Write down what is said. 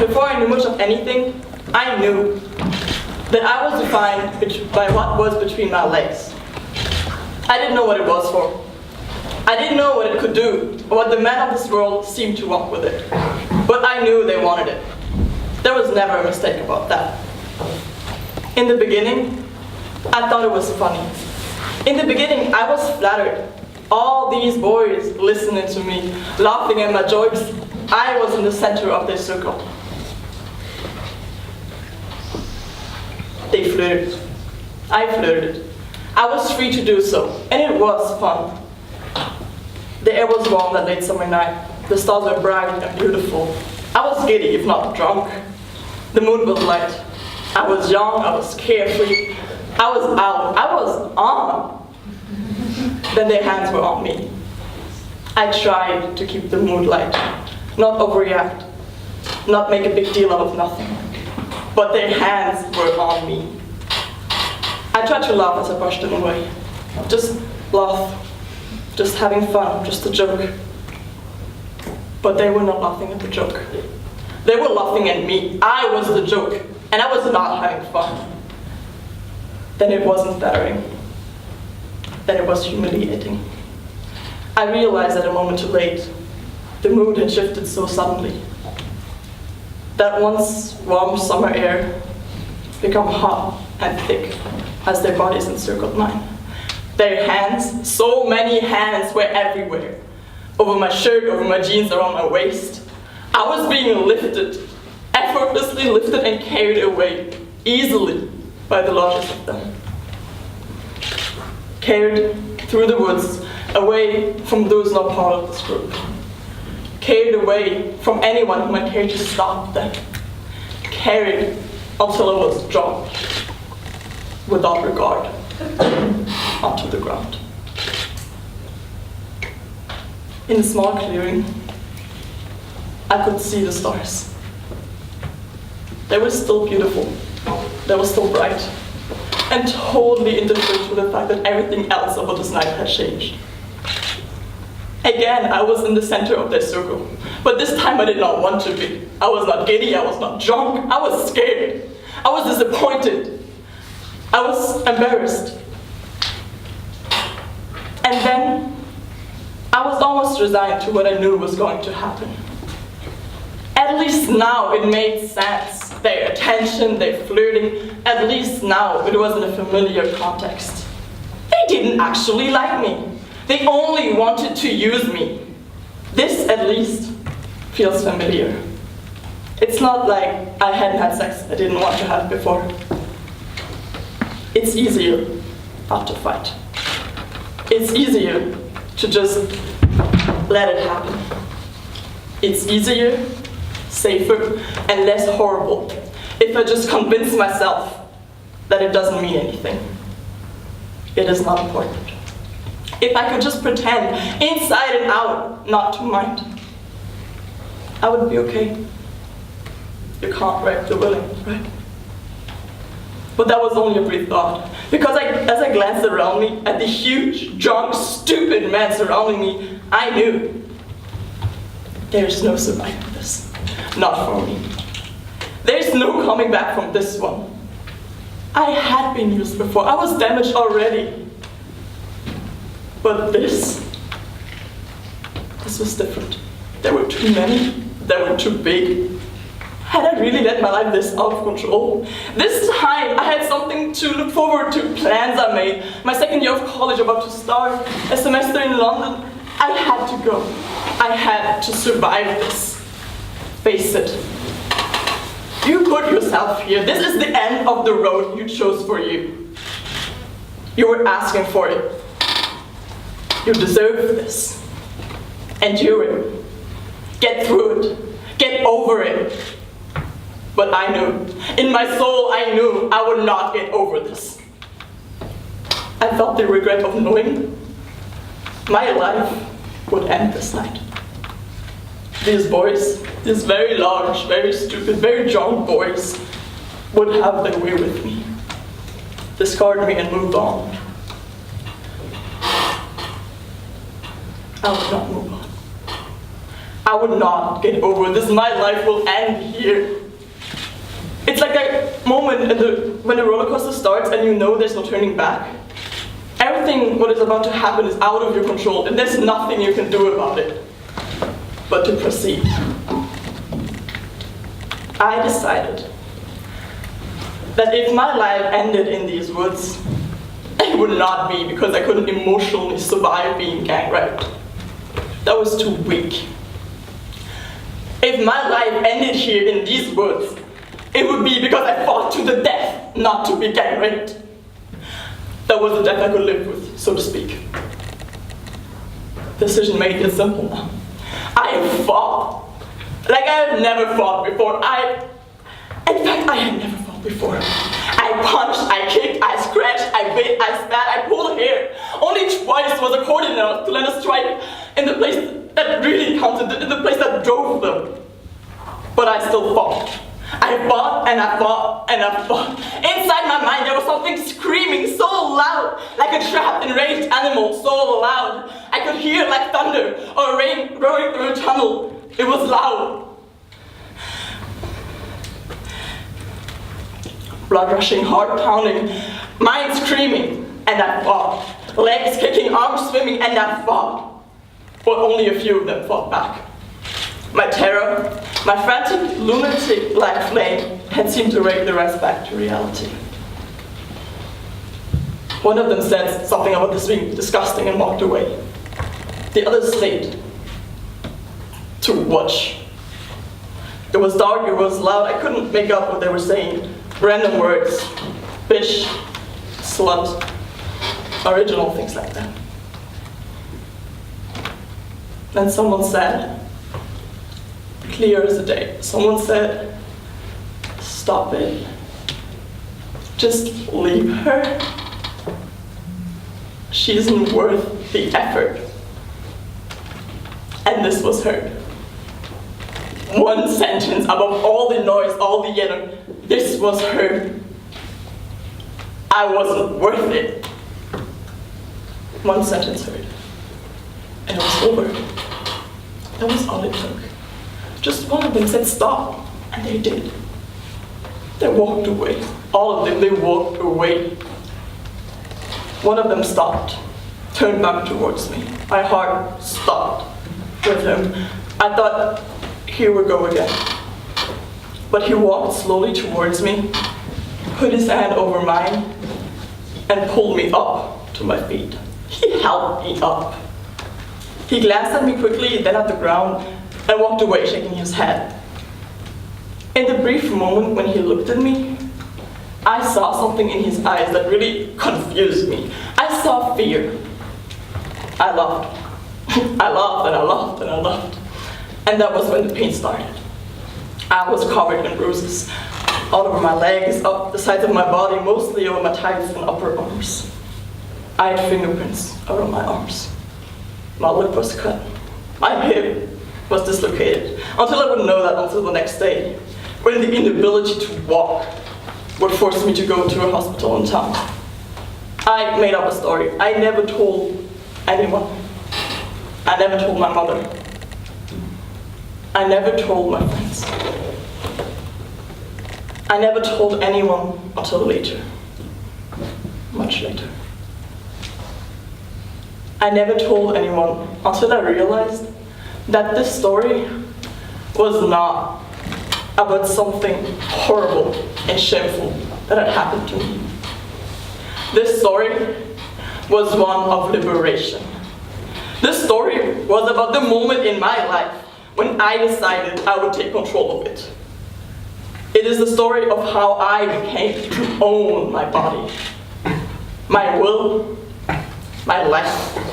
Before I knew much of anything, I knew that I was defined by what was between my legs. I didn't know what it was for. I didn't know what it could do, or what the men of this world seemed to want with it. But I knew they wanted it. There was never a mistake about that. In the beginning, I thought it was funny. In the beginning, I was flattered. All these boys listening to me, laughing at my jokes. I was in the center of their circle. They flirted. I flirted. I was free to do so, and it was fun. The air was warm that late summer night. The stars were bright and beautiful. I was giddy, if not drunk. The moon was light. I was young, I was carefree. I was out, I was on. Then their hands were on me. I tried to keep the mood light, not overreact, not make a big deal out of nothing. But their hands were on me. I tried to laugh as I brushed them away. Just laugh. Just having fun, just a joke. But they were not laughing at the joke. They were laughing at me. I was the joke, and I was not having fun. Then it wasn't flattering. Then it was humiliating. I realized that a moment too late, the mood had shifted so suddenly. That once warm summer air became hot and thick as their bodies encircled mine. Their hands, so many hands, were everywhere. Over my shirt, over my jeans, around my waist. I was being lifted, effortlessly lifted and carried away, easily, by the largest of them. Carried through the woods, away from those not part of this group. Carried away from anyone who might care to stop them. Carried until I was dropped, without regard, onto the ground. In a small clearing, I could see the stars. They were still beautiful. They were still bright. And totally indifferent to the fact that everything else about this night had changed. Again, I was in the center of their circle. But this time I did not want to be. I was not giddy, I was not drunk, I was scared. I was disappointed. I was embarrassed. And then, I was almost resigned to what I knew was going to happen. At least now it made sense. Their attention, their flirting, at least now it was in a familiar context. They didn't actually like me. They only wanted to use me. This, at least, feels familiar. It's not like I hadn't had sex I didn't want to have before. It's easier not to fight. It's easier to just let it happen. It's easier, safer, and less horrible if I just convince myself that it doesn't mean anything. It is not important. If I could just pretend, inside and out, not to mind, I would be okay. You can't wreck the willing, right? But that was only a brief thought, because as I glanced around me at the huge, drunk, stupid men surrounding me, I knew there's no surviving this. Not for me. There's no coming back from this one. I had been used before. I was damaged already. But this was different. There were too many. They were too big. Had I really let my life this out of control? This time I had something to look forward to, plans I made. My second year of college about to start, a semester in London. I had to go. I had to survive this. Face it. You put yourself here. This is the end of the road you chose for you. You were asking for it. You deserve this. Endure it. Get through it. Get over it. But I knew, in my soul I knew I would not get over this. I felt the regret of knowing my life would end this night. These boys, these very large, very stupid, very drunk boys, would have their way with me, discard me and move on. I would not move on. I I would not get over this. My life will end here. It's like that moment when the roller coaster starts and you know there's no turning back. Everything what is about to happen is out of your control, and there's nothing you can do about it but to proceed. I decided that if my life ended in these woods, it would not be because I couldn't emotionally survive being gang raped. That was too weak. If my life ended here in these woods, it would be because I fought to the death not to be gang raped. That was the death I could live with, so to speak. Decision made is simple now. I fought like I have never fought before. In fact, I had never fought before. I punched, I kicked, I scratched, I bit, I spat, I pulled hair. Only twice was a cord enough to let us strike in the place that really counted, in the place that drove them. But I still fought. I fought and I fought and I fought. Inside my mind there was something screaming so loud, like a trapped, enraged animal, so loud. I could hear like thunder or rain roaring through a tunnel. It was loud. Blood rushing, heart pounding, mind screaming, and I fought. Legs kicking, arms swimming, and I fought. But only a few of them fought back. My terror, my frantic, lunatic-like flame had seemed to rake the rest back to reality. One of them said something about this being disgusting and walked away. The others stayed to watch. It was dark, it was loud, I couldn't make out what they were saying. Random words, bitch, slut, original things like that. Then someone said, clear as a day, someone said, stop it. Just leave her. She isn't worth the effort. And this was heard. One sentence above all the noise, all the yelling. This was heard. I wasn't worth it. One sentence heard. And it was over. That was all it took. Just one of them said stop, and they did. They walked away. All of them, they walked away. One of them stopped, turned back towards me. My heart stopped with him. I thought, here we go again. But he walked slowly towards me, put his hand over mine, and pulled me up to my feet. He helped me up. He glanced at me quickly, then at the ground, and walked away shaking his head. In the brief moment when he looked at me, I saw something in his eyes that really confused me. I saw fear. I laughed. I laughed and I laughed and I laughed. And that was when the pain started. I was covered in bruises, all over my legs, up the sides of my body, mostly over my thighs and upper arms. I had fingerprints around my arms. My lip was cut. My hip was dislocated, until I would know that until the next day, when the inability to walk would force me to go to a hospital in town. I made up a story. I never told anyone. I never told my mother. I never told my friends. I never told anyone until later. Much later. I never told anyone until I realized that this story was not about something horrible and shameful that had happened to me. This story was one of liberation. This story was about the moment in my life when I decided I would take control of it. It is the story of how I became to own my body, my will, my life.